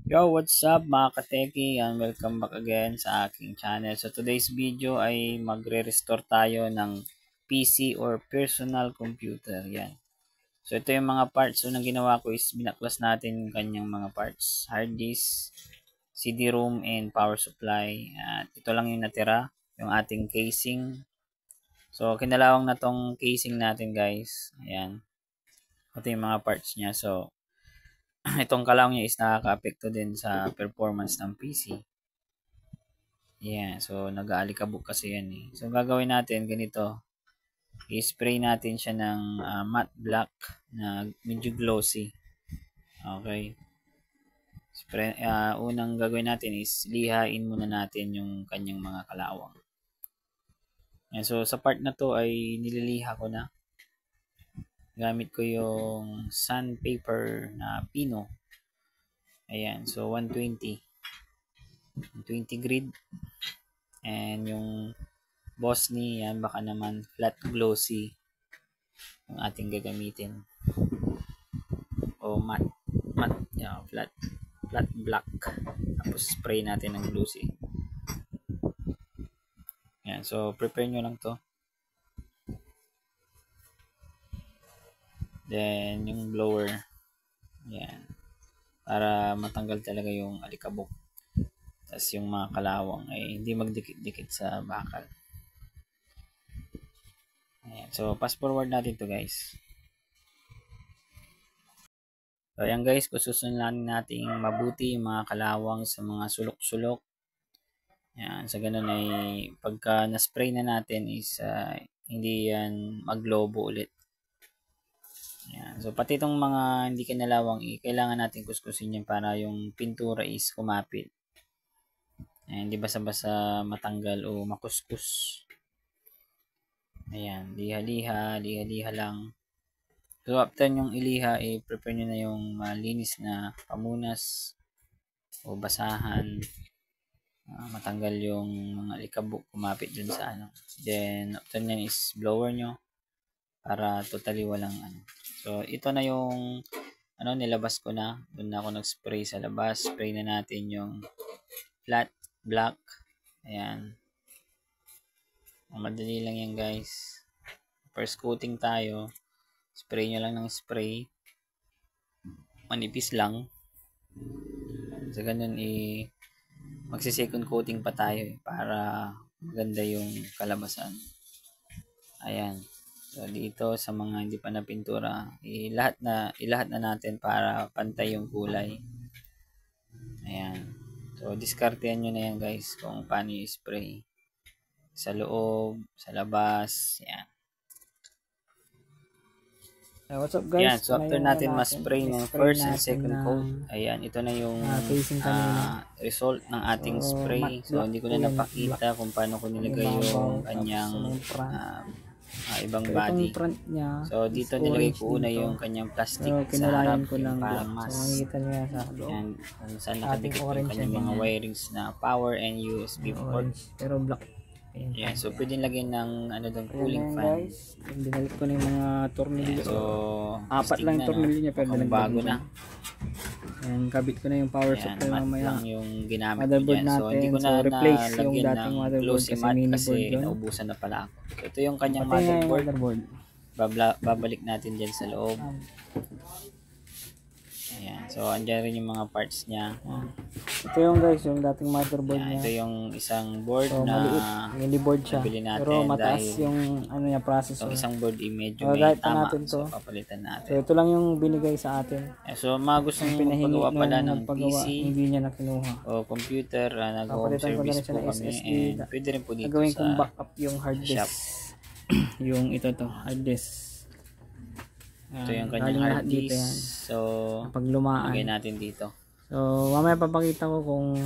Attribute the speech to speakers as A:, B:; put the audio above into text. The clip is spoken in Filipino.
A: Yo, what's up mga kateki and welcome back again sa aking channel. So today's video ay magre-restore tayo ng PC or personal computer. Yan. So ito yung mga parts. So nang ginawa ko is binaklas natin yung kanyang mga parts. Hard disk, CD-ROM and power supply. At ito lang yung natira, yung ating casing. So kinalawang na tong casing natin guys. Ayan. Ito yung mga parts niya. So itong kalawang niya is nakaka-apekto din sa performance ng PC. Yeah, so nag-aalikabok kasi yan eh. So gagawin natin ganito. I-spray natin siya ng matte black na medyo glossy. Okay. Spray, unang gagawin natin is lihain muna natin yung kanyang mga kalawang. Yeah, so sa part na to ay nililiha ko na. Gamit ko yung sandpaper na Pino. Ayan, so 120 grid. And yung boss ni yan baka naman flat glossy yung ating gagamitin. O matte yeah, flat black. Tapos spray natin ng glossy. Yan, so prepare nyo lang to. Then yung blower. Yan. Para matanggal talaga yung alikabok. Tapos yung mga kalawang ay hindi magdikit-dikit sa bakal. Ayan. So fast forward natin to guys. So ayan guys, kususunan natin mabuti yung mga kalawang sa mga sulok-sulok. Ayan, sa ganun ay pagka na-spray na natin is hindi yan maglobo ulit. Ayan, so pati itong mga hindi kinalawang kailangan natin kuskusin yan para yung pintura is kumapit. Ayan, hindi basa-basa matanggal o makuskus. Ayan, liha-liha lang. So after yung iliha, prepare nyo na yung malinis na pamunas o basahan. Matanggal yung mga alikabok kumapit dun sa ano. Then after nyan is blower nyo para totally walang ano. So ito na yung ano, nilabas ko na. Doon na ako nag-spray sa labas. Spray na natin yung flat black. Ayan. Madali lang yan guys. First coating tayo. Spray nyo lang ng spray. Manipis lang. Sa ganun magsi-second coating pa tayo para maganda yung kalabasan. Ayan. So dito sa mga hindi pa napintura, ilahat na natin para pantay yung kulay. Ayan. So diskartehan nyo na yan guys kung paano i-spray. Sa loob, sa labas, ayan.
B: What's up guys?
A: Yan, so after natin ma-spray ng first and second coat, ayan, ito na yung result ng ating spray. So hindi ko na napakita kung paano ko nilagay yung kanyang ibang body. So dito nilagay ko una yung kanyang plastic sa harap, yung parang mask. Yan, kung saan nakadikit yung kanyang mga wirings na power and USB port.
B: Pero black.
A: Yeah, so pwedeng lagyan ng ano doon, cooling fan.
B: Binalik ko na yung mga tornilyo.
A: So
B: apat lang yung tornilyo niya pero
A: bago na.
B: And kabit ko na yung power supply mamaya.
A: Lang yung ginamit ko dyan. So hindi ko na
B: replace yung
A: nalagyan
B: dating
A: ng
B: motherboard
A: glossy matte kasi naubusan na pala ako. So ito yung kanyang motherboard. Babalik natin dyan sa loob. Ayan. So andyan rin yung mga parts niya.
B: Ito yung guys, yung dating motherboard niya.
A: Ito yung isang board so, na
B: mini board siya. Pero mataas yung ano niya processor.
A: So isang board medyo may tama. So papalitan natin.
B: So ito lang yung binigay sa atin.
A: So mga gustong pagawa pala ng PC,
B: hindi niya na kinuha.
A: O computer, nag-home service po kami. And pwede rin po dito
B: gawin
A: sa
B: kong backup yung hard disk. Yung ito to, hard disk.
A: Ito yung kanyang hard disk. So,
B: pag lumaan.
A: lagay natin dito.
B: So, mamaya papakita ko kung